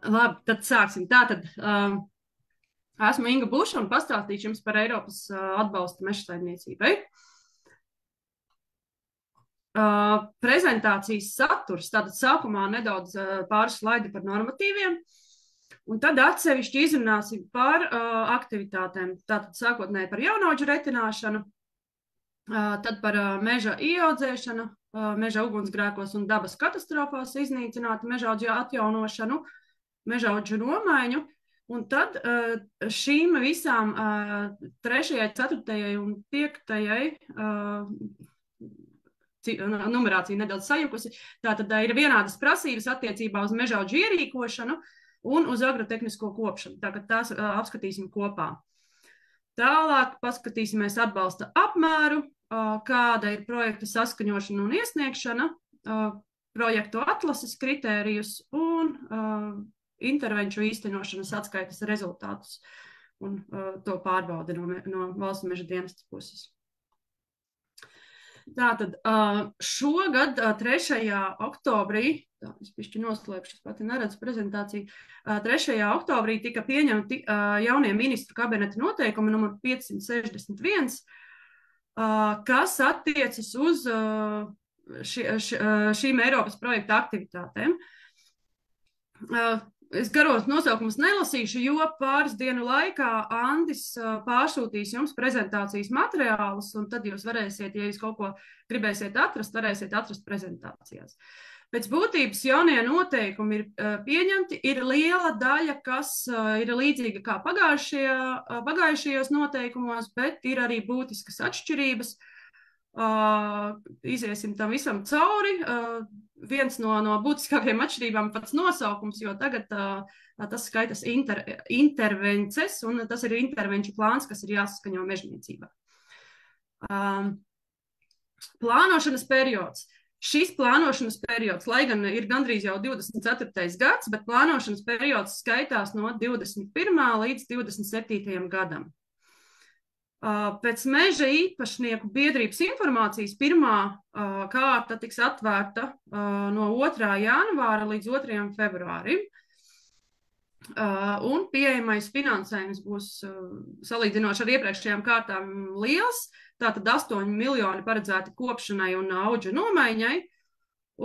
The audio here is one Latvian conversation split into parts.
Labi, tad sāksim. Tātad esmu Inga Buša un pastāstīšu jums par Eiropas atbalstu mežsaimniecībai. Prezentācijas saturs, tātad sākumā nedaudz pāris slaidi par normatīviem, un tad atsevišķi izrunāsim par aktivitātēm. Tātad sākotnēji par jaunaudžu retināšanu, tad par meža ieaudzēšanu, meža ugunsgrēkos un dabas katastrofās iznīcinātu mežaudžu atjaunošanu, mežaudžu nomaiņu, un tad šīm visām 3., 4. un 5. numerācija nedaudz sajukusi. Tātad ir vienādas prasības attiecībā uz mežaudžu ierīkošanu un uz agrotehnisko kopšanu. Tātad tās apskatīsim kopā. Tālāk paskatīsimies atbalsta apmēru, kāda ir projekta saskaņošana un iesniegšana, projektu atlases kritērijus un intervenciju īstenošanas atskaites rezultātus un to pārbaudi no Valsts meža dienesta puses. Tātad šogad 3. oktobrī, es pišķi noslēpšu, es pati neredzu prezentāciju, 3. oktobrī tika pieņemti jaunie ministru kabineta noteikumi numur 561, kas attiecas uz šīm Eiropas projekta aktivitātēm. Es garos nosaukumus nelasīšu, jo pāris dienu laikā Andis pārsūtīs jums prezentācijas materiālus, un tad jūs varēsiet, ja jūs kaut ko gribēsiet atrast, varēsiet atrast prezentācijās. Pēc būtības jaunie noteikumi ir pieņemti, ir liela daļa, kas ir līdzīga kā pagājušajos noteikumos, bet ir arī būtiskas atšķirības. Iziesim tam visam cauri. Viens no būtiskākajiem atšķirībām pats nosaukums, jo tagad tas skaitas intervences, un tas ir intervenciju plāns, kas ir jāsaskaņo mežniecībā. Plānošanas periods. Šis plānošanas periods, lai gan ir gandrīz jau 24. gads, bet plānošanas periods skaitās no 21. līdz 27. gadam. Pēc meža īpašnieku biedrības informācijas pirmā kārta tiks atvērta no 2. janvāra līdz 2. februārim. Un pieejamais finansējums būs salīdzinoši ar iepriekšējām kārtām liels, tātad 8 miljoni paredzēti kopšanai un audžu nomaiņai,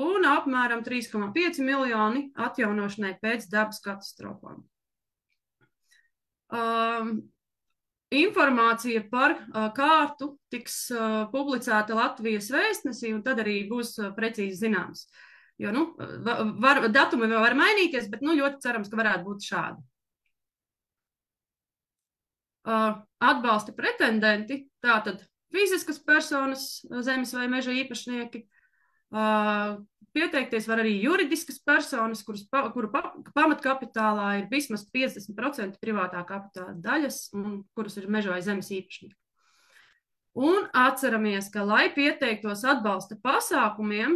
un apmēram 3,5 miljoni atjaunošanai pēc dabas katastrofām. Informācija par kārtu tiks publicēta Latvijas vēstnesī, un tad arī būs precīzi zināms. Jo, datumi var mainīties, bet, ļoti cerams, ka varētu būt šādi. Atbalsta pretendenti, tātad fiziskas personas, zemes vai meža īpašnieki. Pieteikties var arī juridiskas personas, kuru pamatkapitālā ir vismaz 50% privātā kapitāla daļas, un kuras ir meža vai zemes īpašnieki. Un atceramies, ka, lai pieteiktos atbalsta pasākumiem,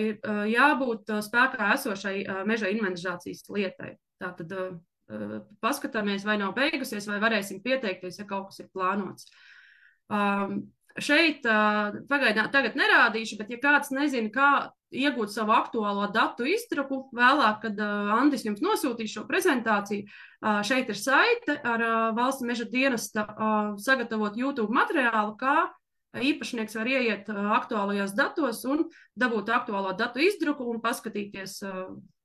ir jābūt spēkā esošai meža inventarizācijas lietai. Tātad paskatāmies, vai nav beigusies, vai varēsim pieteikties, ja kaut kas ir plānots. Šeit pagaidām tagad nerādīšu, bet ja kāds nezina, kā iegūt savu aktuālo datu izdruku, vēlāk, kad Andis jums nosūtīs šo prezentāciju, šeit ir saite ar Valsts meža dienesta sagatavot YouTube materiālu, kā īpašnieks var ieiet aktuālajos datos un dabūt aktuālo datu izdruku un paskatīties,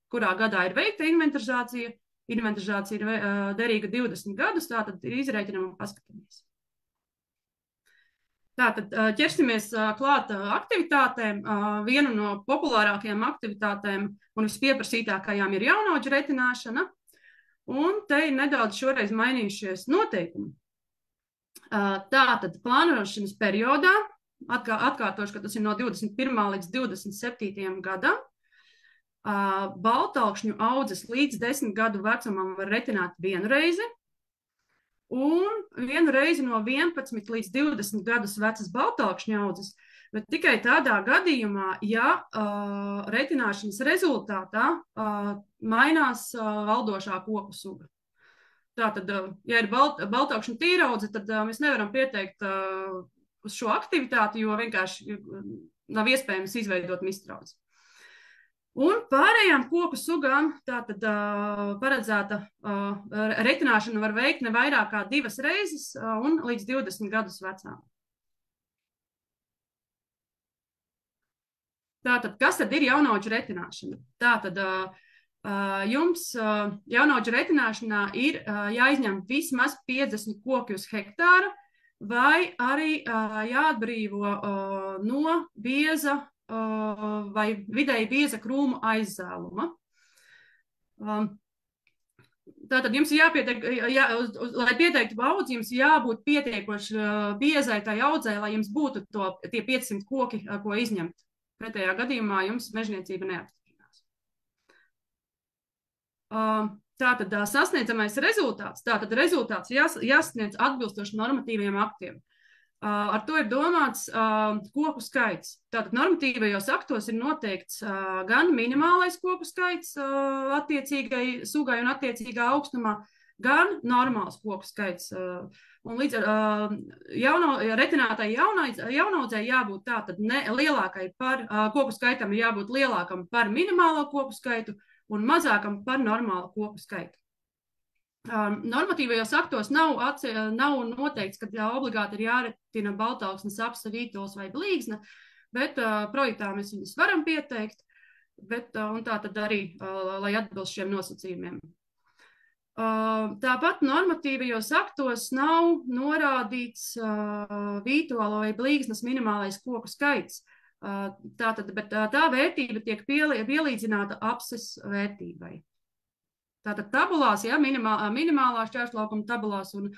kurā gadā ir veikta inventarizācija. Inventarizācija ir derīga 20 gadus, tātad ir izrēķinām un paskatāmies. Tātad ķersimies klāt aktivitātēm. Viena no populārākajām aktivitātēm un vispieprasītākajām ir jaunaudžu retināšana, un te ir nedaudz šoreiz mainījušies noteikumi. Tātad plānošanas periodā, atkārtošu, ka tas ir no 21. līdz 27. gadam, baltalkšņu audzes līdz 10 gadu vecumam var retināt vienu reizi, un vienu reizi no 11 līdz 20 gadus vecas baltalkšņa audzes, bet tikai tādā gadījumā, ja retināšanas rezultātā mainās valdošā koku suga. Tātad, ja ir baltalkšņa tīraudze, tad mēs nevaram pieteikt uz šo aktivitāti, jo vienkārši nav iespējams izveidot mistraudzi. Un pārējām koku sugām tātad paredzēta retināšana var veikt ne vairāk kā 2 reizes un līdz 20 gadus vecām. Tātad, kas tad ir jaunauģu retināšana? Tātad jums jaunauģu retināšanā ir jāizņem vismaz 50 koki uz hektāra, vai arī jāatbrīvo no bieza vai vidēji bieza krūmu aizzēluma. Tātad jums jāpietiek, lai pieteiktu audzi, jums jābūt pietiekoši biezai tai audzē, lai jums būtu tie 500 koki, ko izņemt. Pretējā gadījumā jums mežniecība neapstiprinās. Tātad sasniedzamais rezultāts, rezultāts jāsniedz atbilstoši normatīviem aktiem. Ar to ir domāts koku skaits. Tātad normatīvajos aktos ir noteikts gan minimālais koku skaits attiecīgai sugai un attiecīgā augstumā, gan normāls koku skaits. Un līdz ar retinātai jaunaudzei jābūt tātad lielākai par koku skaitam, jābūt lielākam par minimālo koku skaitu un mazākam par normālu koku skaitu. Normatīvajos aktos nav noteikts, ka obligāti ir jāretina baltaugsnes, apse, vītols vai blīgsne, bet projektā mēs viņus varam pieteikt, un tā tad arī, lai atbilst šiem nosacījumiem. Tāpat normatīvajos aktos nav norādīts vītolo vai blīgsnes minimālais koku skaits, bet tā vērtība tiek pielīdzināta apses vērtībai. Tātad tabulās, ja, minimālā šķērslaukuma tabulās un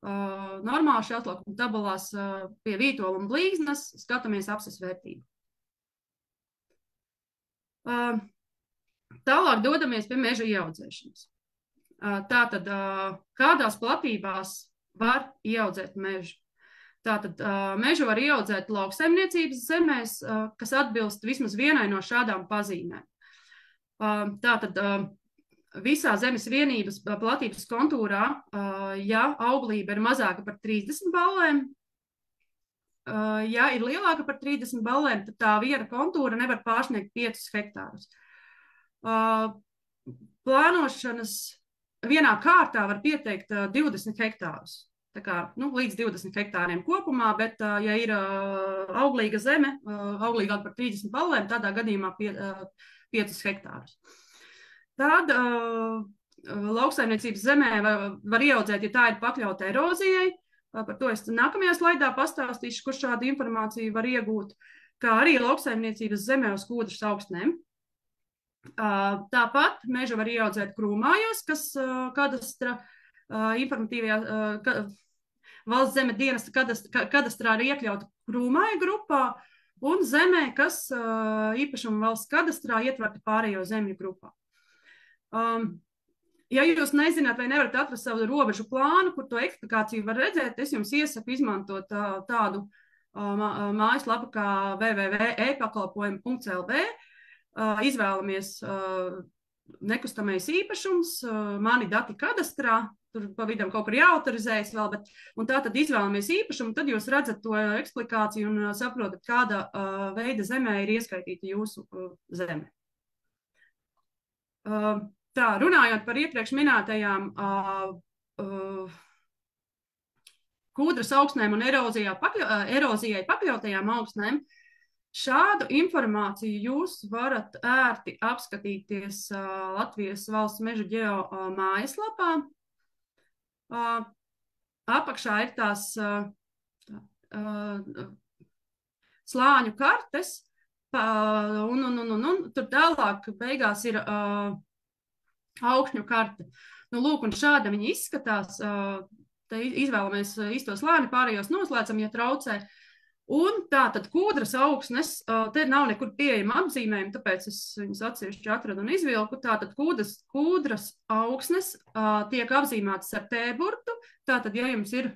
normāla šķērslaukuma tabulās pie vītola un blīgsnes skatāmies apses vērtību. Tālāk dodamies pie meža ieaudzēšanas. Tātad, kādās platībās var ieaudzēt mežu? Tātad, mežu var ieaudzēt lauksaimniecības zemēs, kas atbilst vismaz vienai no šādām pazīmēm. Tātad, visā zemes vienības platības kontūrā, ja auglība ir mazāka par 30 ballēm, ja ir lielāka par 30 ballēm, tad tā viena kontūra nevar pārsniegt 5 hektārus. Plānošanas vienā kārtā var pieteikt 20 hektārus. Tā kā, līdz 20 hektāriem kopumā, bet ja ir auglīga zeme, auglīgāk par 30 ballēm, tādā gadījumā 5 hektārus. Tad lauksaimniecības zemē var ieaudzēt, ja tā ir pakļauta erozijai. Par to es nākamajā slaidā pastāstīšu, kur šādu informāciju var iegūt, kā arī lauksaimniecības zemē uz kūdras augsnēm. Tāpat mežu var ieaudzēt krūmājos, kas kadastra informatīvajā valsts zeme dienesta kadastrā ir iekļauta krūmāju grupā, un zemē, kas īpašuma valsts kadastrā ietverta pārējo zemju grupā. Ja jūs nezināt vai nevarat atrast savu robežu plānu, kur to eksplikāciju var redzēt, es jums iesaku izmantot tādu mājaslapu kā www.epakalpojumi.lv. Izvēlamies nekustamais īpašums, mani dati kadastrā, tur pa vidam kaut kur jāautorizējas vēl, un tā tad izvēlamies īpašumu, tad jūs redzat to eksplikāciju un saprotat, kāda veida zemē ir ieskaitīta jūsu zeme. Tā, runājot par iepriekš minētajām kūdras augsnēm un erozijai pakļautajām augsnēm, šādu informāciju jūs varat ērti apskatīties Latvijas valsts meža ģeo mājaslapā. Apakšā ir tās slāņu kartes, un tur tālāk beigās ir augšņu karte. Lūk, un šāda viņi izskatās. Te izvēlamies īsto slāni, pārējos noslēdzam, ja traucē. Un tā tad kūdras augsnes, te nav nekur pieejama apzīmējuma, tāpēc es viņus atsevišķi atradu un izvilku. Tātad kūdras augsnes tiek apzīmētas ar T-burtu. Tātad, ja jums ir,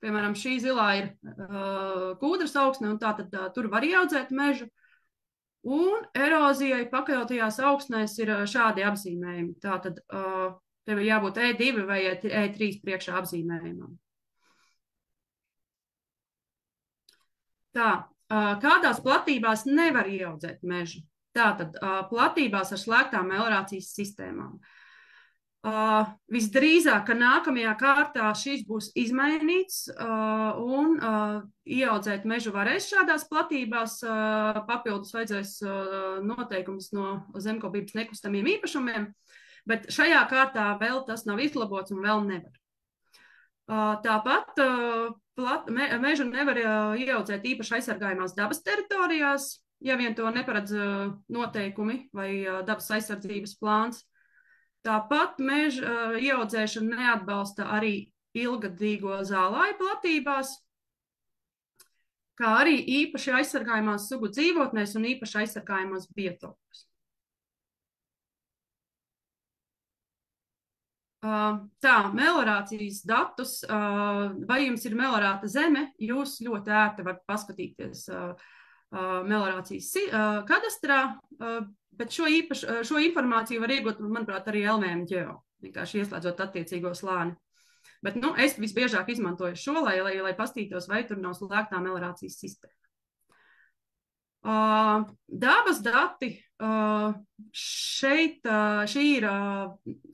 piemēram, šī zilā ir kūdras augsne, un tātad tur var ieaudzēt mežu. Un erozijai pakļautajās augsnēs ir šādi apzīmējumi. Tātad tev ir jābūt E2 vai E3 priekšā apzīmējumam. Tā, kādās platībās nevar ieaudzēt mežu? Tātad platībās ar slēgtām meliorācijas sistēmām. Visdrīzāk, ka nākamajā kārtā šis būs izmainīts un ieaudzēt mežu varēs šādās platībās. Papildus vajadzēs noteikums no zemkopības nekustamiem īpašumiem, bet šajā kārtā vēl tas nav izlabots un vēl nevar. Tāpat mežu nevar ieaudzēt īpaši aizsargājumās dabas teritorijās, ja vien to neparedz noteikumi vai dabas aizsardzības plāns. Tāpat meža ieaudzēšana neatbalsta arī ilgadīgo zālāju platībās, kā arī īpaši aizsargājumās sugu dzīvotnēs un īpaši aizsargājumos biotopos. Tā, meliorācijas datus, vai jums ir meliorāta zeme, jūs ļoti ērti varat paskatīties meliorācijas kadastrā, bet šo informāciju var iegūt, manuprāt, arī LVM ģeo, vienkārši ieslēdzot attiecīgo slāni. Bet es visbiežāk izmantoju šo, lai pastītos, vai tur nav slēgtā meliorācijas sistēma. Dabas dati šeit, šī ir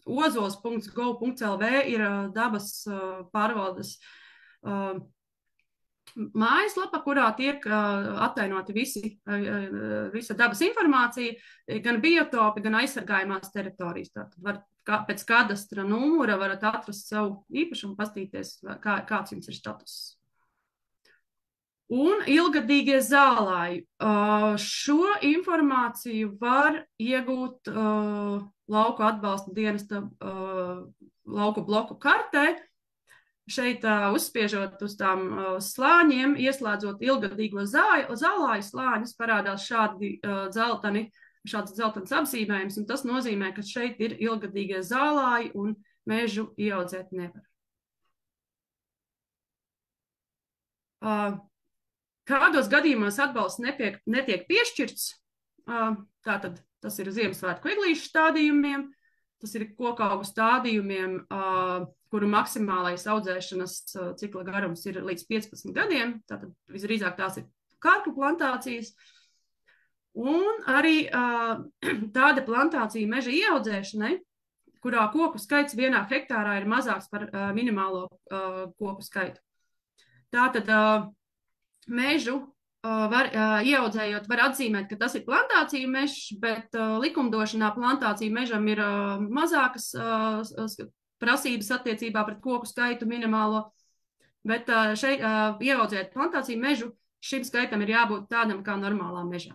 ozols.gov.lv, ir dabas pārvaldes mājaslapa, kurā tiek attēloti visa dabas informācija, gan biotopi, gan aizsargājumās teritorijas. Tātad pēc kadastra numura varat atrast savu īpašumu, pastīties, kāds jums ir status. Un ilgadīgie zālāji. Šo informāciju var iegūt lauku atbalsta dienesta lauku bloku kartē. Šeit uzspiežot uz tām slāņiem, ieslēdzot ilgadīgo zālāju slāņus, parādās šāds dzeltenis apzīmējums, un tas nozīmē, ka šeit ir ilgadīgie zālāji un mežu ieaudzēt nevar. Kādos gadījumos atbalsts netiek piešķirts, tātad tas ir Ziemassvētku eglīšu stādījumiem, tas ir kokaugu stādījumiem, kuru maksimālais audzēšanas cikla garums ir līdz 15 gadiem, tātad visdrīzāk tās ir kārklu plantācijas, un arī tāda plantācija meža ieaudzēšanai, kurā koku skaits vienā hektārā ir mazāks par minimālo koku skaitu. Tātad mežu ieaudzējot, var atzīmēt, ka tas ir plantāciju mežs, bet likumdošanā plantāciju mežam ir mazākas prasības attiecībā pret koku skaitu minimālo, bet šeit ieaudzēt plantāciju mežu, šim skaitam ir jābūt tādam kā normālā mežā.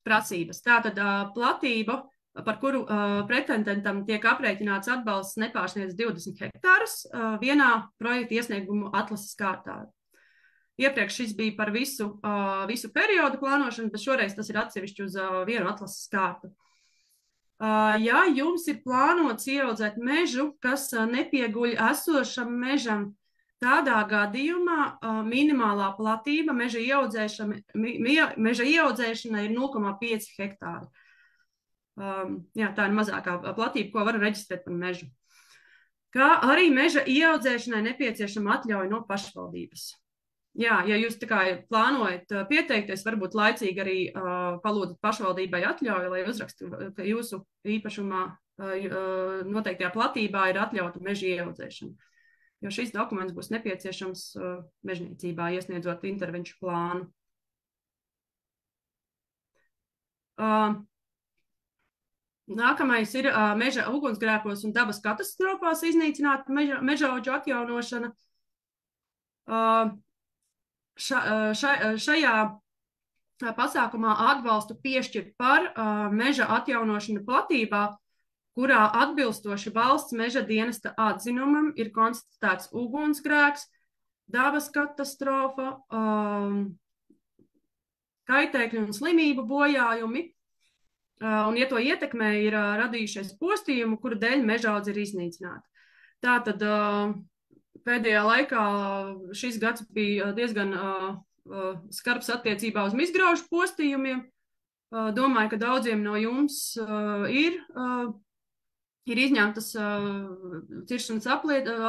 Prasības. Tātad platība, par kuru pretendentam tiek aprēķināts atbalsts, nepārsniedz 20 hektārus vienā projekta iesniegumu atlases kārtā. Iepriekš šis bija par visu periodu plānošanu, bet šoreiz tas ir atsevišķi uz vienu atlases kārtu. Ja jums ir plānots ieaudzēt mežu, kas nepieguļ esošam mežam, tādā gadījumā minimālā platība meža ieaudzēšana ir 0,5 hektāri. Jā, tā ir mazākā platība, ko var reģistrēt par mežu. Kā arī meža ieaudzēšanai nepieciešama atļauja no pašvaldības. Jā, ja jūs tā kā plānojat pieteikties, varbūt laicīgi arī palūdzat pašvaldībai atļauju, lai uzrakstu, ka jūsu īpašumā noteiktajā platībā ir atļauta meža ieaudzēšana. Jo šis dokuments būs nepieciešams mežniecībā, iesniedzot intervenciju plānu. Nākamais ir meža ugunsgrēkos un dabas katastrofās iznīcināta mežaudžu atjaunošana. Šajā pasākumā atbalstu piešķir par meža atjaunošanu platībā, kurā atbilstoši valsts meža dienesta atzinumam ir konstatēts ugunsgrēks, dabas katastrofa, kaitēkļu un slimību bojājumi. Un, ja to ietekmē, ir radījušies postījumi, kuru dēļ mežaudze ir iznīcināta. Tātad pēdējā laikā šis gads bija diezgan skarbs attiecībā uz mizgraužu postījumiem. Domāju, ka daudziem no jums ir izņemtas ciršanas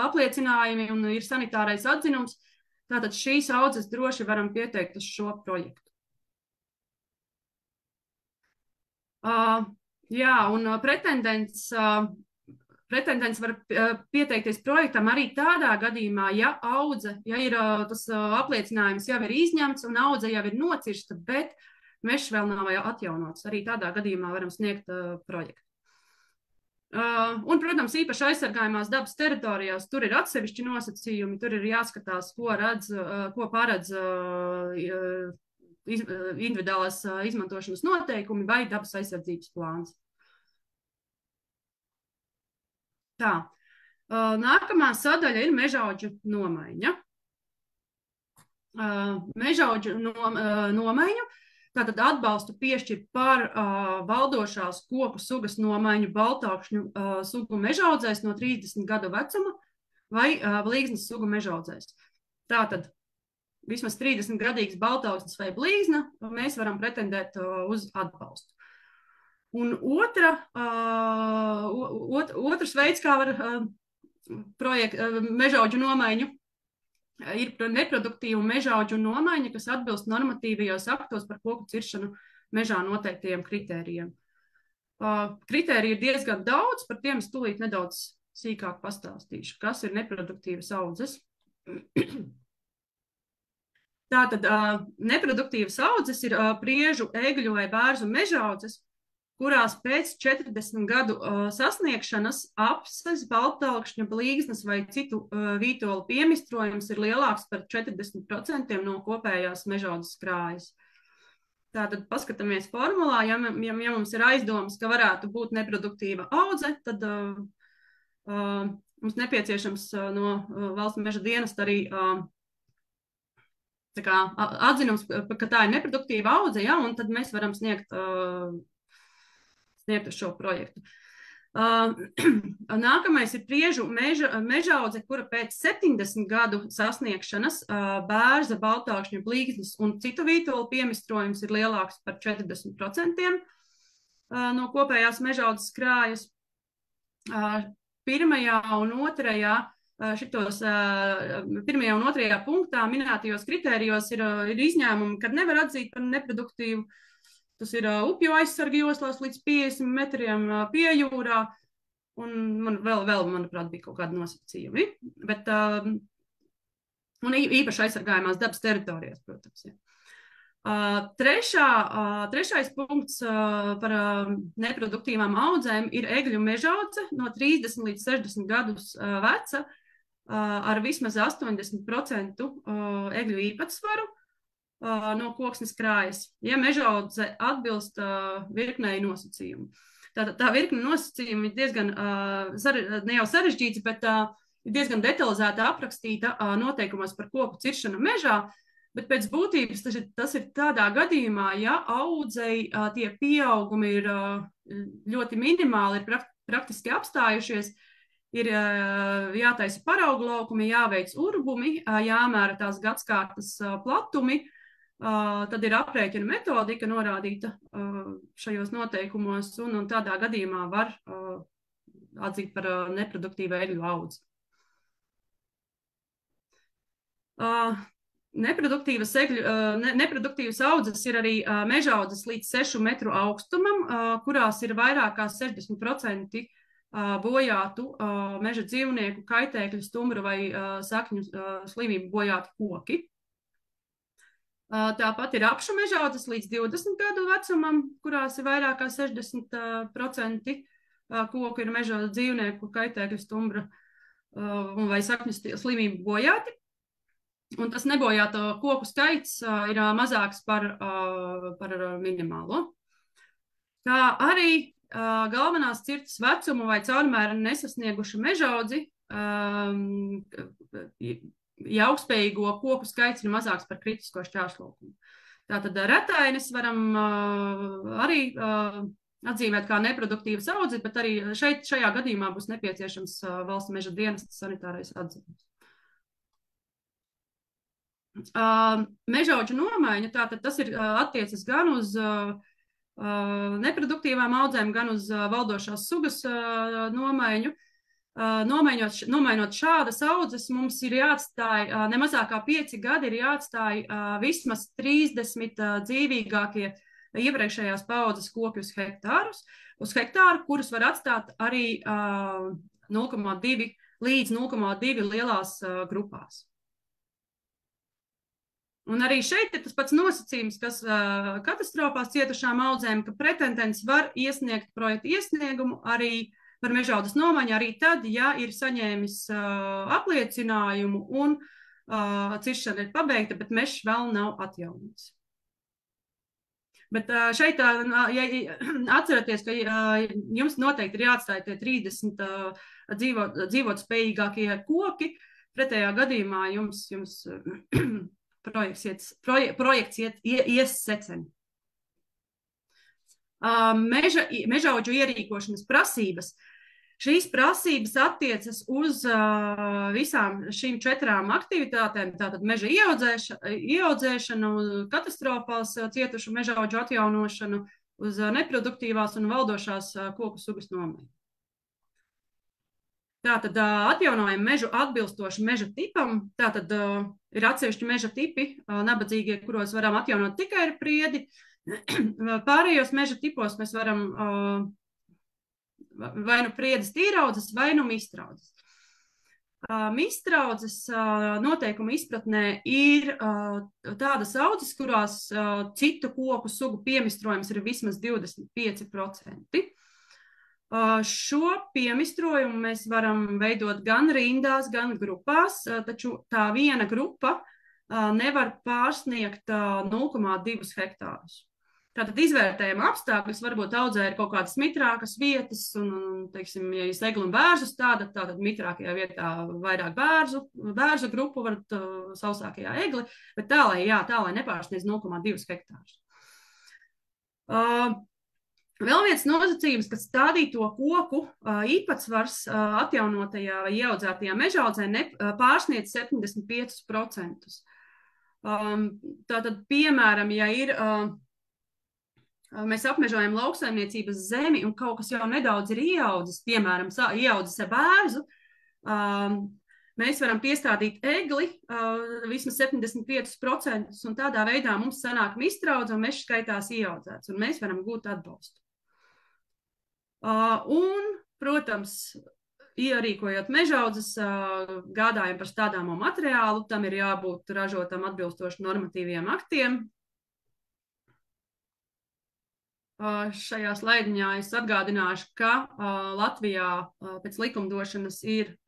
apliecinājumi un ir sanitārais atzinums. Tātad šīs audzes droši varam pieteikt uz šo projektu. Jā, un pretendents var pieteikties projektam arī tādā gadījumā, ja ir tas apliecinājums jau ir izņemts un audze jau ir nocirsta, bet mežs vēl nav atjaunots. Arī tādā gadījumā varam sniegt projektu. Un, protams, īpaši aizsargājumās dabas teritorijās tur ir atsevišķi nosacījumi, tur ir jāskatās, ko paredz individuālās izmantošanas noteikumi vai dabas aizsardzības plāns. Tā, nākamā sadaļa ir mežaudžu nomaiņa. Mežaudžu nomaiņu, tātad atbalstu piešķir par valdošās koku sugas nomaiņu baltākšņu sugu mežaudzēs no 30 gadu vecuma vai blīznes sugu mežaudzēs. Tātad vismaz 30-gadīgs baltāksnis vai blīzna, mēs varam pretendēt uz atbalstu. Un otrs veids, kā var mežaudžu nomaiņu, ir neproduktīva mežaudžu nomaiņa, kas atbilst normatīvajos aktos par koku ciršanu mežā noteiktajiem kritērijiem. Kritēriji ir diezgan daudz, par tiem es tūlīt nedaudz sīkāk pastāstīšu, kas ir neproduktīvas audzes. Tātad neproduktīvas audzes ir priežu, egļu vai bērzu mežaudzes, kurās pēc 40 gadu sasniegšanas apses, baltākšņa, blīznes vai citu vītolu piemistrojums ir lielāks par 40% no kopējās mežaudzes krājas. Tātad paskatāmies formulā, ja mums ir aizdomas, ka varētu būt neproduktīva audze, tad mums nepieciešams no valsts meža dienesta arī atzinums, ka tā ir neproduktīva audze, ja, un tad mēs varam sniegt uz šo projektu. Nākamais ir priežu mežaudze, kura pēc 70 gadu sasniegšanas bērza, baltākšņa, blīznes un citu vītolu piemistrojums ir lielāks par 40% no kopējās mežaudzes krājas. Pirmajā un otrajā punktā minētajos kritērijos ir izņēmumi, kad nevar atzīt par neproduktīvu. Tas ir upju aizsarga joslās līdz 50 metriem pie jūrā, un vēl, manuprāt, bija kaut kādi nosacījumi. Bet, un īpaši aizsargājumās dabas teritorijās, protams. Ja. Trešais punkts par neproduktīvām audzēm ir egļu mežaudze no 30 līdz 60 gadus veca ar vismaz 80% egļu īpatsvaru no koksnes krājas, ja mežaudze atbilst virknei nosacījumu. Tā virkne nosacījumi ir diezgan, ne jau sarežģīts, bet ir diezgan detalizēti aprakstīta noteikumos par koku ciršanu mežā, bet pēc būtības tas ir tādā gadījumā, ja audzei tie pieaugumi ir ļoti minimāli, ir praktiski apstājušies, ir jātaisa paraugu laukumi, jāveic urbumi, jāmēra tās gadskārtas platumi, tad ir aprēķina metodika norādīta šajos noteikumos, un tādā gadījumā var atzīt par neproduktīvu egļu audzi. Neproduktīvas audzes ir arī mežaudzes līdz 6 metru augstumam, kurās ir vairāk kā 60% bojātu meža dzīvnieku, kaitēkļu, stumbru vai sakņu slimību bojāti koki. Tāpat ir apšu mežaudzes līdz 20 gadu vecumam, kurās ir vairāk kā 60% koku ir meža dzīvnieku, kaitēkļu, stumbra vai sakņu slimību bojāti. Un tas nebojāto koku skaits ir mazāks par minimālo. Kā arī galvenās cirtas vecumu vai caurmēra nesasnieguša mežaudzi, ja augstspējīgo koku skaits ir mazāks par kritisko šķērslaukumu. Tātad retainis varam arī atzīmēt kā neproduktīvas audzes, bet arī šajā gadījumā būs nepieciešams valsts meža dienesta sanitārais atzinums. Mežaudžu nomaiņa, tātad tas ir attiecas gan uz neproduktīvām audzēm, gan uz valdošās sugas nomaiņu. Nomainot šādas audzes, mums ir jāatstāj nemazāk kā 5 gadi, ir jāatstāj vismaz 30 dzīvīgākie iepriekšējās paudzes koki uz hektāru, kurus var atstāt arī 0,2 līdz 0,2 lielās grupās. Un arī šeit ir tas pats nosacījums, kas katastrofās cietušām audzēm, ka pretendents var iesniegt projektu iesniegumu arī par mežaudas nomaiņu, arī tad, ja ir saņēmis apliecinājumu un ciršana ir pabeigta, bet mežs vēl nav atjaunots. Bet šeit, ja atceraties, ka jums noteikti ir jāatstāj tie 30 dzīvot spējīgākie koki, pretējā gadījumā jums projekts ies seceni. Mežaudžu ierīkošanas prasības. Šīs prasības attiecas uz visām šīm 4 aktivitātēm, tātad meža ieaudzēšanu, katastrofās cietušu mežaudžu atjaunošanu, uz neproduktīvās un valdošās koku sugas nomaiņu. Tātad atjaunojam mežu atbilstoši meža tipam, tātad ir atsevišķi meža tipi, nabadzīgie, kuros varam atjaunot tikai ar priedi. Pārējos meža tipos mēs varam vai nu priedes tīraudzes, vai nu mistraudzes. Mistraudzes noteikuma izpratnē ir tādas audzes, kurās citu koku sugu piemistrojums ir vismaz 25%. Šo piemistrojumu mēs varam veidot gan rindās, gan grupās, taču tā viena grupa nevar pārsniegt 0,2 hektārus. Tātad izvērtējam apstākļus, varbūt audzē ir kaut kādas mitrākas vietas, un, teiksim, ja jūs egli un bērzu stādat, tātad mitrākajā vietā vairāk bērzu grupu, varat sausākajā egli, bet tā, lai nepārsniedz 0,2 hektārus. Vēl viens nosacījums, ka stādīto koku īpatsvars atjaunotajā vai ieaudzētajā mežaudzē pārsniedz 75%. Tātad, piemēram, ja ir... Mēs apmežojam lauksaimniecības zemi un kaut kas jau nedaudz ir ieaudzis, piemēram, ieaudzis ar bērzu, mēs varam piestādīt egli vismaz 75% un tādā veidā mums sanāk mistraudze un mežs skaitās ieaudzēts un mēs varam gūt atbalstu. Un, protams, ierīkojot mežaudzes, gādājam par stādāmo materiālu, tam ir jābūt ražotam atbilstoši normatīviem aktiem. Šajā slaidiņā es atgādināšu, ka Latvijā pēc likumdošanas ir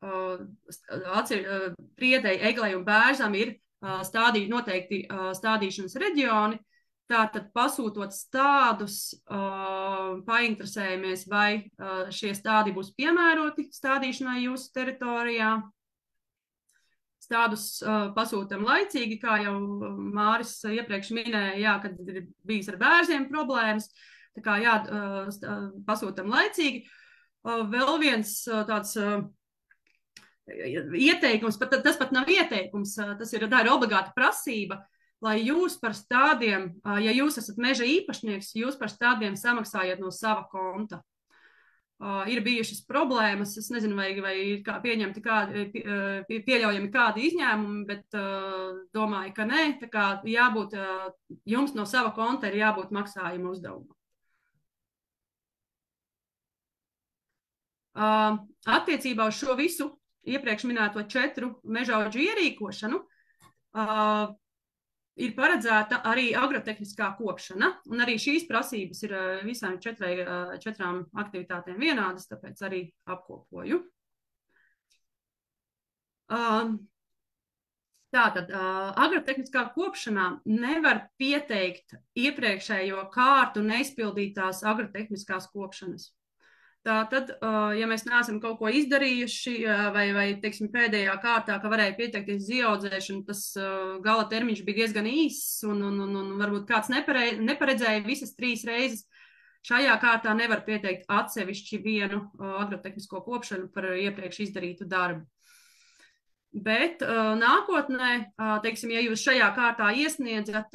priedei, eglei un bērzam ir noteikti stādīšanas reģioni. Tātad pasūtot stādus, painteresējamies, vai šie stādi būs piemēroti stādīšanai jūsu teritorijā. Stādus pasūtam laicīgi, kā jau Māris iepriekš minēja, kad ir bijis ar bērziem problēmas. Tā kā pasūtam laicīgi. Vēl viens tāds ieteikums, tas pat nav ieteikums, tas ir obligāta prasība, lai jūs par stādiem, ja jūs esat meža īpašnieks, jūs par stādiem samaksājat no sava konta. Ir bijušas problēmas, es nezinu, vai ir pieņemti pieļaujami kādi izņēmumi, bet domāju, ka nē, tā kā jābūt, jums no sava konta ir jābūt maksājuma uzdevumam. Attiecībā uz šo visu iepriekš minēto 4 mežaudžu ierīkošanu ir paredzēta arī agrotehniskā kopšana, un arī šīs prasības ir visām 4 aktivitātēm vienādas, tāpēc arī apkopoju. Tātad, agrotehniskā kopšanā nevar pieteikt iepriekšējo kārtu neizpildītās agrotehniskās kopšanas. Tātad, ja mēs neesam kaut ko izdarījuši vai teiksim, pēdējā kārtā, ka varēja pieteikties uz ieaudzēšanu, tas gala termiņš bija diezgan īss un varbūt kāds neparedzēja visas 3 reizes. Šajā kārtā nevar pieteikt atsevišķi vienu agrotehnisko kopšanu par iepriekš izdarītu darbu. Bet nākotnē, teiksim, ja jūs šajā kārtā iesniedzat,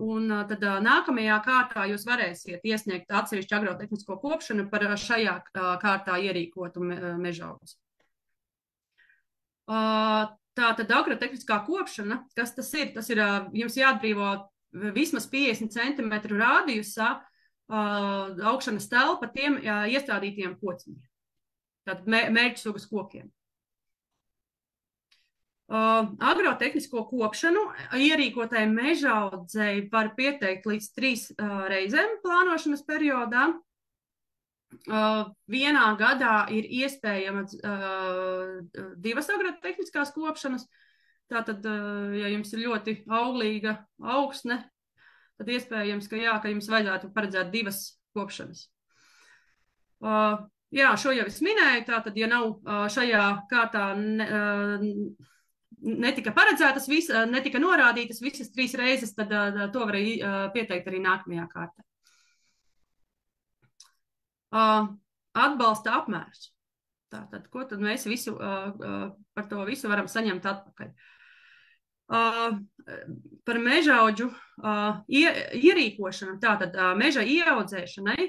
un tad nākamajā kārtā jūs varēsiet iesniegt atsevišķu agrotehnisko kopšanu par šajā kārtā ierīkotu mežaudzi. Tātad agrotehniskā kopšana, kas tas ir? Tas ir jums jāatbrīvo vismaz 50 centimetru rādījusā augšanas telpa tiem iestrādītiem kociņiem. Tātad mērķu sugas kokiem. Agrotehnisko kopšanu ierīkotai mežaudzei var pieteikt līdz 3 reizēm plānošanas periodā. Vienā gadā ir iespējamas 2 agrotehniskās kopšanas. Tātad, ja jums ir ļoti auglīga augsne, tad iespējams, ka jums vajadzētu paredzēt 2 kopšanas. Jā, šo jau es minēju, tātad, ja nav šajā kārtā netika paredzētas, netika norādītas visas 3 reizes, tad to varēja pieteikt arī nākamajā kārtā. Atbalsta apmērs. Tātad, ko tad mēs par to visu varam saņemt atpakaļ? Par mežaudžu ierīkošanu, tātad meža ieaudzēšanai,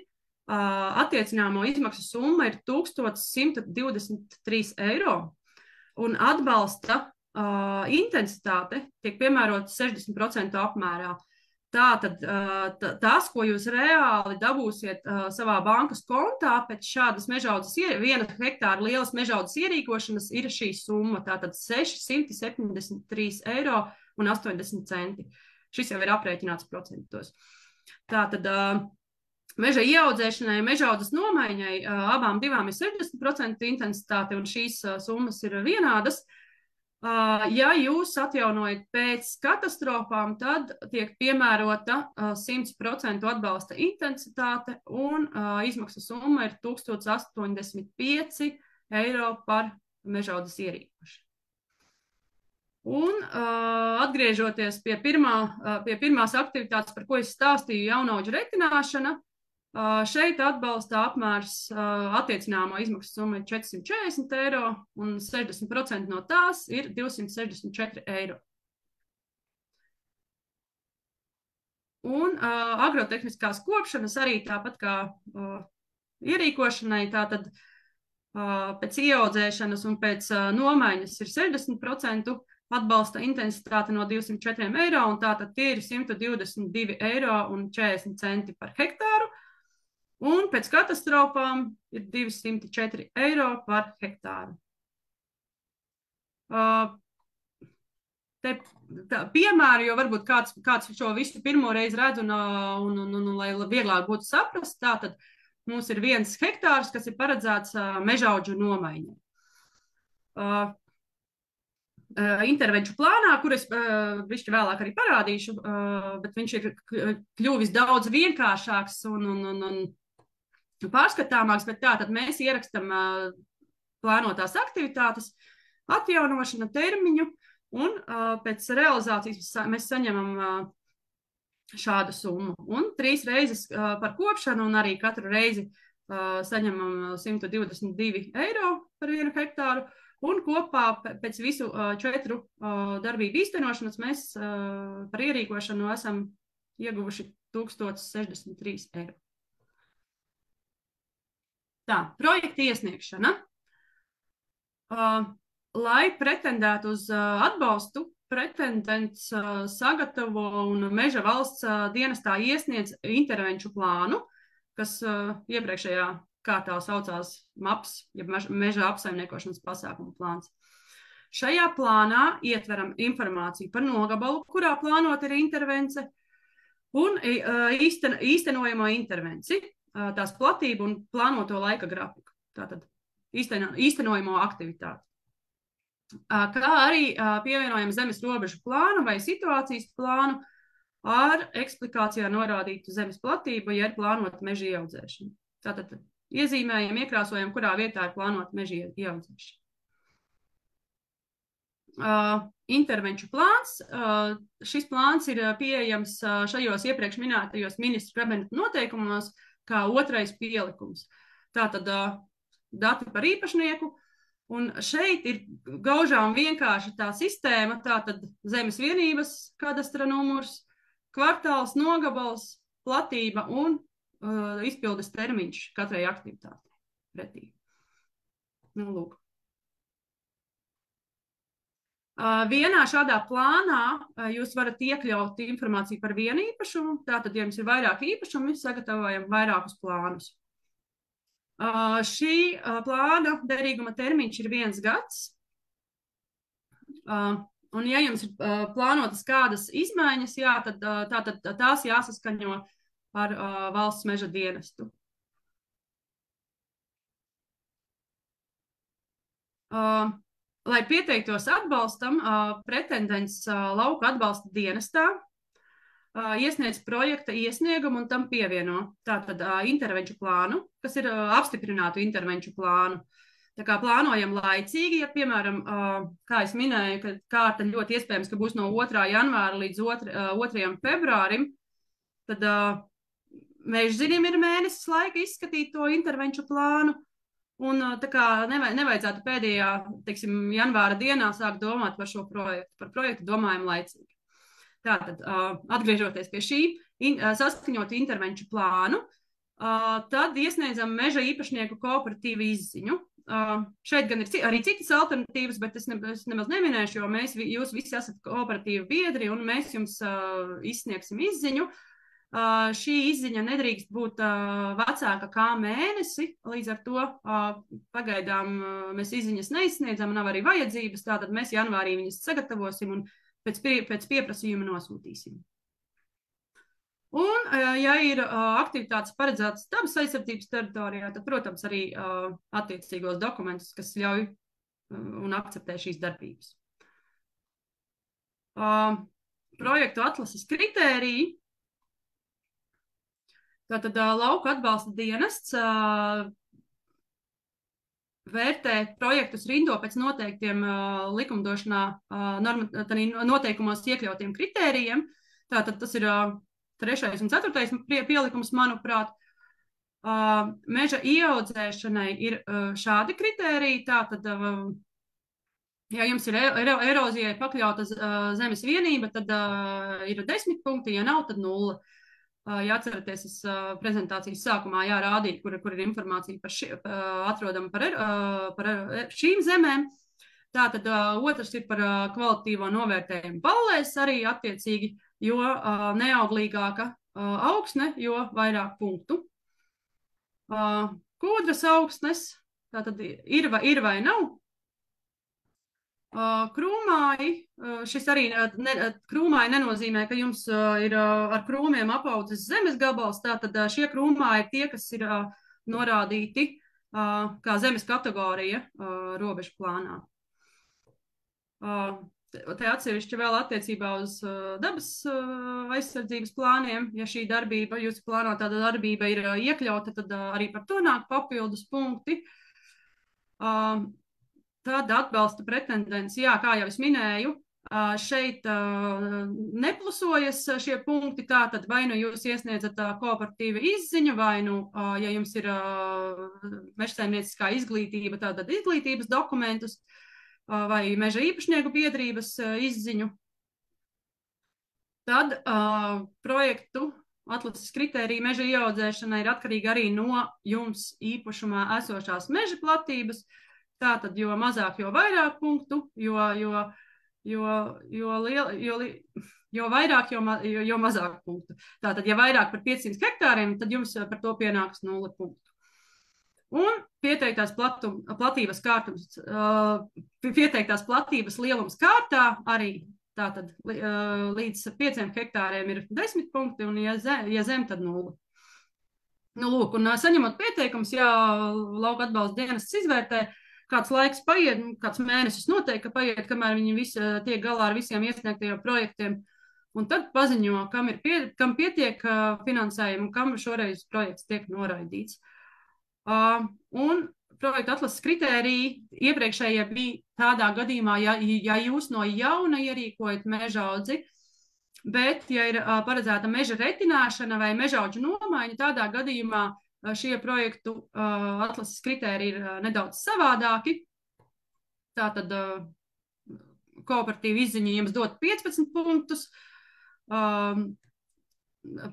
attiecināmo izmaksu summa ir 1123 eiro, un atbalsta intensitāte tiek piemērota 60% apmērā. Tātad tas, ko jūs reāli dabūsiet savā bankas kontā pēc šādas mežaudzes, 1 hektāra lielas mežaudzes ierīkošanas, ir šī summa, tātad 673 eiro un 80 centi. Šis jau ir aprēķināts procentos. Tātad meža ieaudzēšanai, mežaudzes nomaiņai abām divām ir 60% intensitāte, un šīs summas ir vienādas. Ja jūs atjaunojat pēc katastrofām, tad tiek piemērota 100% atbalsta intensitāte, un izmaksas summa ir 1085 eiro par mežaudzes ierīkošanu. Un atgriežoties pie pirmās aktivitātes, par ko es stāstīju, jaunaudžu retināšana, šeit atbalsta apmērs attiecināmo izmaksu summa ir 440 eiro, un 60% no tās ir 264 eiro. Un agrotehniskās kopšanas arī tāpat kā ierīkošanai, tātad pēc ieaudzēšanas un pēc nomaiņas ir 60% atbalsta intensitāte no 204 eiro, un tātad tie ir 122 eiro un 40 centi par hektāru. Un pēc katastrofām ir 204 eiro par hektāru. Piemēri, jo varbūt kāds šo visu pirmo reizi redz, un lai vieglāk būtu saprast, tātad mums ir 1 hektārs, kas ir paredzēts mežaudžu nomaiņai. Intervenciju plānā, kur es bišķi vēlāk arī parādīšu, bet viņš ir kļuvis daudz vienkāršāks un pārskatāmāks, bet tātad mēs ierakstam plānotās aktivitātes, atjaunošana termiņu, un pēc realizācijas mēs saņemam šādu summu. Un 3 reizes par kopšanu, un arī katru reizi saņemam 122 eiro par 1 hektāru, un kopā pēc visu 4 darbību īstenošanas mēs par ierīkošanu esam ieguvuši 1063 eiro. Tā, projekta iesniegšana. Lai pretendētu uz atbalstu, pretendents sagatavo un meža valsts dienestā iesniedz intervenciju plānu, kas iepriekšējā kārtā saucās MAPS, jeb meža apsaimniekošanas pasākumu plāns. Šajā plānā ietveram informāciju par nogabalu, kurā plānot ir intervence, un īstenojamo intervenciju, tās platību un plānoto laika grafiku. Tātad īstenojamo aktivitāti. Kā arī pievienojam zemes robežu plānu vai situācijas plānu ar eksplikācijā norādītu zemes platību, ja ir plānota meža ieaudzēšana. Tātad iezīmējam, iekrāsojam, kurā vietā ir plānota meža ieaudzēšana. Intervenciju plāns. Šis plāns ir pieejams šajos iepriekš minētajos ministru kabineta noteikumos, kā 2. pielikums. Tātad dati par īpašnieku, un šeit ir gaužām vienkārši tā sistēma, tātad zemes vienības kadastra numurs, kvartāls, nogabals, platība un izpildes termiņš katrai aktivitātei pretī. Nu, lūk. Vienā šādā plānā jūs varat iekļaut informāciju par vienu īpašumu. Tātad, ja jums ir vairāk īpašumu, mēs sagatavojam vairākus plānus. Šī plāna derīguma termiņš ir 1 gads. Un, ja jums ir plānotas kādas izmaiņas, jā, tad tās jāsaskaņo ar valsts meža dienestu. Lai pieteiktos atbalstam, pretendents lauka atbalsta dienestā iesniedz projekta iesniegumu un tam pievieno tātad intervenciju plānu, kas ir apstiprinātu intervenciju plānu. Tā kā plānojam laicīgi, ja, piemēram, kā es minēju, ka kārta ļoti iespējams, ka būs no 2. janvāra līdz 2. februārim, tad mežzinim ir mēnesis laika izskatīt to intervenciju plānu. Un tā kā nevajadzētu pēdējā, teiksim, janvāra dienā sākt domāt par šo projektu. Par projektu domājam laicīgi. Tātad, atgriežoties pie šī, saskaņot intervenciju plānu, tad iesniedzam meža īpašnieku kooperatīvu izziņu. Šeit gan ir arī citas alternatīvas, bet es nemaz neminēšu, jo jūs visi esat kooperatīvi biedri un mēs jums izsniegsim izziņu. Šī izziņa nedrīkst būt vecāka kā mēnesi, līdz ar to pagaidām mēs izziņas neizsniedzam, nav arī vajadzības, tātad mēs janvārī viņas sagatavosim un pēc pieprasījuma nosūtīsim. Un, ja ir aktivitātes paredzētas dabas aizsardzības teritorijā, tad, protams, arī attiecīgos dokumentus, kas ļauj un akceptē šīs darbības. Projektu atlases kritēriji. Tātad lauka atbalsta dienests vērtē projektus rindo pēc noteiktiem likumdošanā noteikumos iekļautiem kritērijiem. Tātad tas ir 3. un 4. pielikums, manuprāt. Meža ieaudzēšanai ir šādi kritēriji. Tātad, ja jums ir erozijai pakļauta zemes vienība, tad ir 10 punkti, ja nav, tad 0. Ja atceraties, es prezentācijas sākumā rādīju, kur ir informācija atrodama par šīm zemēm. Tātad otrs ir par kvalitatīvo novērtējumu ballēs arī attiecīgi, jo neauglīgāka augsne, jo vairāk punktu. Kūdras augsnes, tātad ir vai nav. Krūmāji, šis arī krūmāji nenozīmē, ka jums ir ar krūmiem apaudzis zemes gabals, tātad šie krūmāji ir tie, kas ir norādīti kā zemes kategorija robežu plānā. Te atsevišķi vēl attiecībā uz dabas aizsardzības plāniem, ja šī darbība, jūsu plānā tāda darbība ir iekļauta, tad arī par to nāk papildus punkti. Tad atbalsta pretendents, jā, kā jau es minēju, šeit neplusojas šie punkti, tātad vai nu jūs iesniedzat kooperatīvu izziņu, vai nu, ja jums ir mežsaimnieciskā izglītība, tātad izglītības dokumentus, vai meža īpašnieku biedrības izziņu. Tad projektu atlases kritērija meža ieaudzēšanai ir atkarīga arī no jums īpašumā esošās meža platības. Tātad, jo mazāk, jo vairāk punktu, jo vairāk, jo mazāk punktu. Tātad, ja vairāk par 500 hektāriem, tad jums par to pienāks 0 punktu. Un pieteiktās platības lielums kārtā arī tātad līdz 5 hektāriem ir 10 punkti, un ja zem, tad 0. Nu, lūk, un saņemot pieteikums, ja lauka atbalsta dienests izvērtē, kāds laiks paiet, kāds mēnesis noteikti paiet, kamēr viņi tiek galā ar visiem iesniegtajiem projektiem, un tad paziņo, kam pietiek finansējumu, kam šoreiz projekts tiek noraidīts. Un projekta atlases kritēriji iepriekšējie bija tādā gadījumā, ja jūs no jauna ierīkojat mežaudzi, bet, ja ir paredzēta meža retināšana vai mežaudžu nomaiņa, tādā gadījumā šie projektu atlases kritēriji ir nedaudz savādāki. Tātad kooperatīva izziņa jums dod 15 punktus.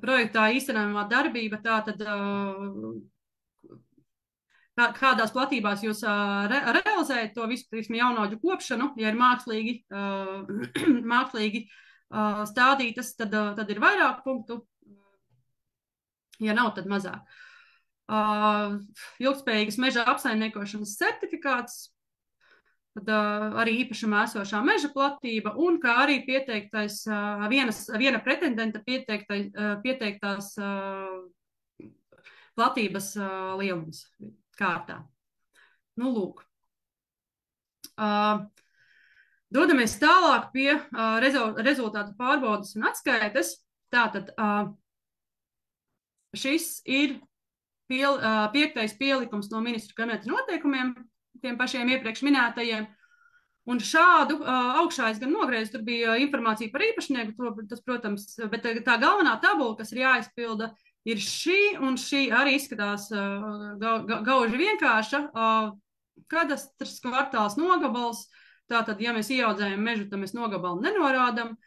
Projektā īstenojamā darbība tātad kādās platībās jūs realizējat to visu, teiksim, jaunaudžu kopšanu. Ja ir mākslīgi, mākslīgi stādītas, tad ir vairāk punktu. Ja nav, tad mazāk. Ilgspējīgas meža apsaimniekošanas certifikāts, tad arī īpašumā esošā meža platība un kā arī pieteiktais, viena pretendenta pieteiktās platības lielums kārtā. Nu, lūk. Dodamies tālāk pie rezultātu pārbaudas un atskaites. Tātad šis ir piektais pielikums no ministru kabineta noteikumiem, tiem pašiem iepriekš minētajiem. Un šādu augšā es gan nogriezu, tur bija informācija par īpašnieku, tas, protams, bet tā galvenā tabula, kas ir jāizpilda, ir šī, un šī arī izskatās gauži vienkārša. Kadastrs kvartāls nogabals, tātad, ja mēs ieaudzējam mežu, tad mēs nogabalu nenorādam.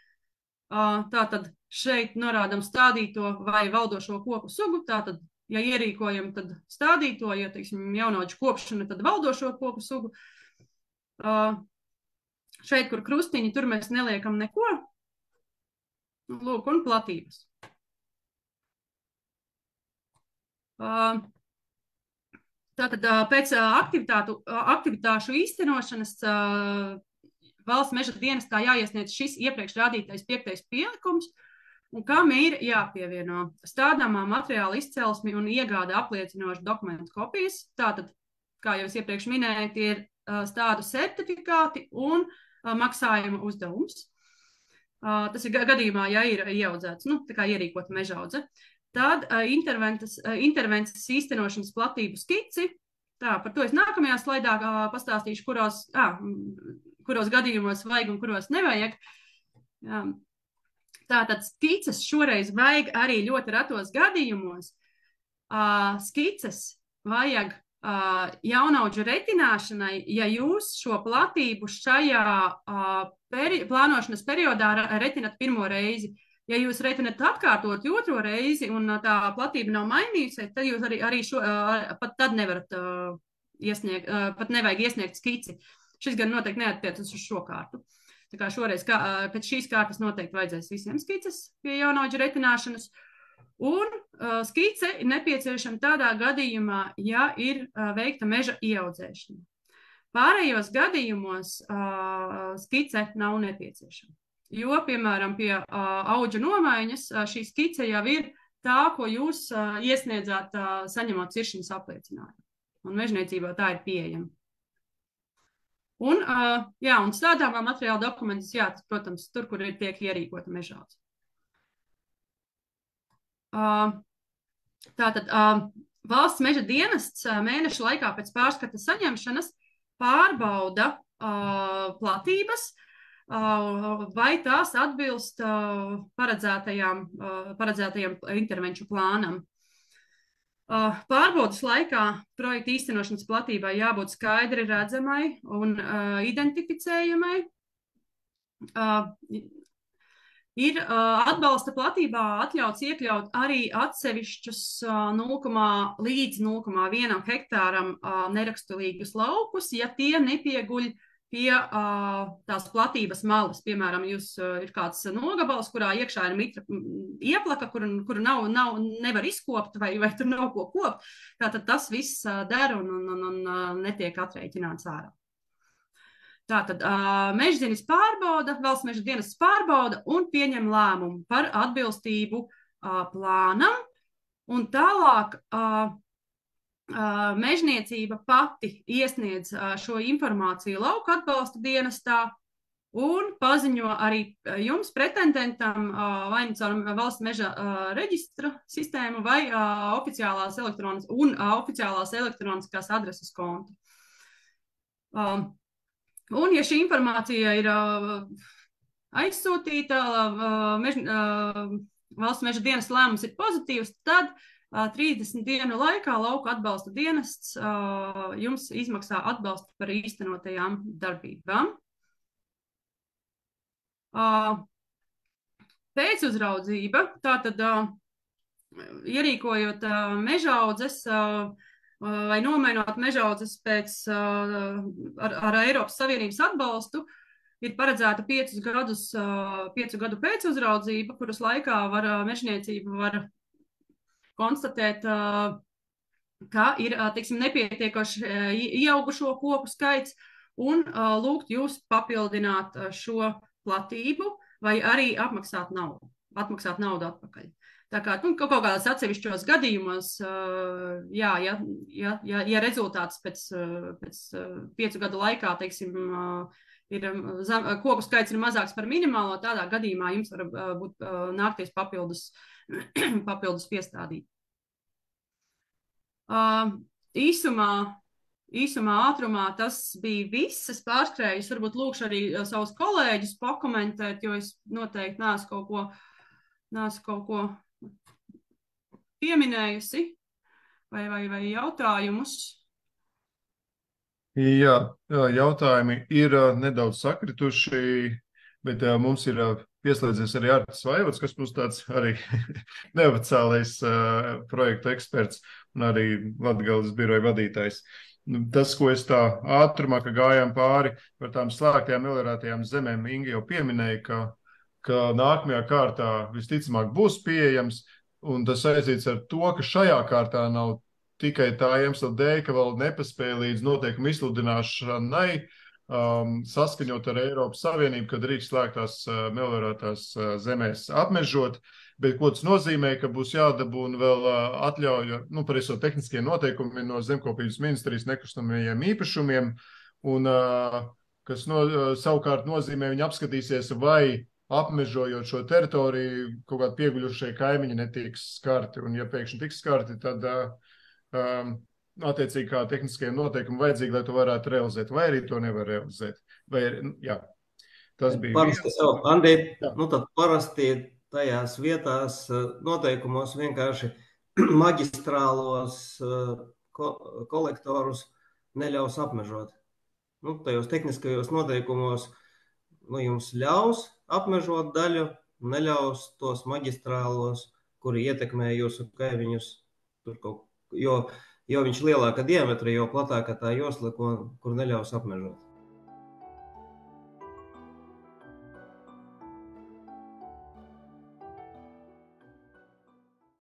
Tātad šeit norādam stādīto vai valdošo koku sugu, tātad, ja ierīkojam, tad stādīto, ja, teiksim, jaunaudžu kopšana, tad valdošo koku sugu. Šeit, kur krustiņi, tur mēs neliekam neko. Lūk, un platības. Tātad pēc aktivitāšu īstenošanas valsts meža dienestā jāiesniedz šis iepriekš rādītais piektais pielikums, un kam ir jāpievieno stādāmā materiāla izcelsmi un iegāda apliecinošu dokumentu kopijas. Tātad, kā jau es iepriekš minēju, tie ir stādu certifikāti un maksājuma uzdevums. Tas ir gadījumā, ja ir ieaudzēts, nu, tā kā ierīkota mežaudze. Tad intervences īstenošanas platību skici. Tā, par to es nākamajā slaidā pastāstīšu, kuros gadījumos vajag un kuros nevajag. Tātad skices šoreiz vajag arī ļoti retos gadījumos. Skices vajag jaunaudžu retināšanai, ja jūs šo platību šajā plānošanas periodā retinat pirmo reizi. Ja jūs retinat atkārtot otro reizi un tā platība nav mainījusies, tad jūs arī pat tad nevarat iesniegt, pat nevajag iesniegt skici. Šis gan noteikti neattiecas uz šo kārtu. Tā kā šoreiz pēc šīs kārtas noteikti vajadzēs visiem skices pie jaunaudžu retināšanas. Un skice ir nepieciešama tādā gadījumā, ja ir veikta meža ieaudzēšana. Pārējos gadījumos skice nav nepieciešama. Jo, piemēram, pie audžu nomaiņas šī skice jau ir tā, ko jūs iesniedzāt saņemot ciršanas apliecinājumu. Un mežniecībā tā ir pieejama. Un, un stādāmā materiāla dokumentus, jā, tas, protams, tur, kur tiek ierīkota mežaudze. Tātad valsts meža dienests mēneša laikā pēc pārskata saņemšanas pārbauda platības, vai tās atbilst paredzētajam intervenciju plānam. Pārbaudas laikā projekta īstenošanas platībai jābūt skaidri redzamai un identificējamai. Ir atbalsta platībā atļauts iekļaut arī atsevišķus līdz 0,1 hektāram neraksturīgus laukus, ja tie nepieguļ pie tās platības malas. Piemēram, ir kāds nogabals, kurā iekšā ir mitra ieplaka, kuru nevar izkopt vai tur nav ko kopt. Tātad tas viss der un netiek atrēķināts ārā. Tātad mežzinis pārbauda, valsts meža dienests pārbauda un pieņem lēmumu par atbilstību plānam. Un tālāk mežniecība pati iesniedz šo informāciju lauku atbalsta dienestā un paziņo arī jums, pretendentam, vai nu caur valsts meža reģistra sistēmu vai oficiālās elektroniskās adreses kontu. Un, ja šī informācija ir aizsūtīta, valsts meža dienas lēmums ir pozitīvs, tad 30 dienu laikā lauku atbalsta dienests jums izmaksā atbalstu par īstenotajām darbībām. Pēcuzraudzība, tātad ierīkojot mežaudzes, vai nomainot mežaudzes ar Eiropas Savienības atbalstu, ir paredzēta 5 gadu pēcuzraudzība, kuras laikā mežniecība var konstatēt, ka ir, teiksim, nepietiekoši ieaugušo koku skaits un lūgt jūs papildināt šo platību vai arī atmaksāt naudu atpakaļ. Tā kā kaut kādos atsevišķos gadījumos, jā, ja rezultāts pēc 5 gadu laikā, teiksim, koku skaits ir mazāks par minimālo, tādā gadījumā jums var būt nākties papildus piestādīt. Īsumā, ātrumā tas bija viss. Es pārskrēju, varbūt lūkšu arī savus kolēģus pakomentēt, jo es noteikti neesmu kaut ko pieminējusi vai jautājumus. Jā, jautājumi ir nedaudz sakrituši, bet mums ir pieslēdzies arī Artis Vaivods, kas mums tāds arī neoficiālais projektu eksperts un arī Latgales biroja vadītājs. Tas, ko es tā ātrumā, ka gājām pāri par tām slēgtajām melorētajām zemēm, Inga jau pieminēja, ka nākamajā kārtā visticamāk būs pieejams, un tas saistīts ar to, ka šajā kārtā nav tikai tā iemesla dēļ, ka vēl nepaspēja līdz noteikumu izsludināšanai saskaņot ar Eiropas Savienību, kad drīkst slēgtās melorētās zemēs apmežot, bet ko tas nozīmē, ka būs jādabūna vēl atļauja, par eso tehniskie noteikumi no Zemkopības ministrijas nekustamajiem īpašumiem, un kas savukārt nozīmē, viņi apskatīsies, vai apmežojot šo teritoriju, kaut kādi pieguļušie kaimiņi netiks skarti, un ja pēkšņi tiks skarti, tad attiecīgi kā tehniskiem noteikumi vajadzīgi, lai to varētu realizēt, vai arī to nevar realizēt. Jā, tas bija parasti, Andi, tad parasti tajās vietās noteikumos vienkārši maģistrālos kolektorus neļaus apmežot. Tajos tehniskajos noteikumos jums ļaus apmežot daļu, neļaus tos maģistrālos, kuri ietekmē jūsu kaimiņus, jo viņš lielāka diametra, jo platāka tā josla, kur neļaus apmežot.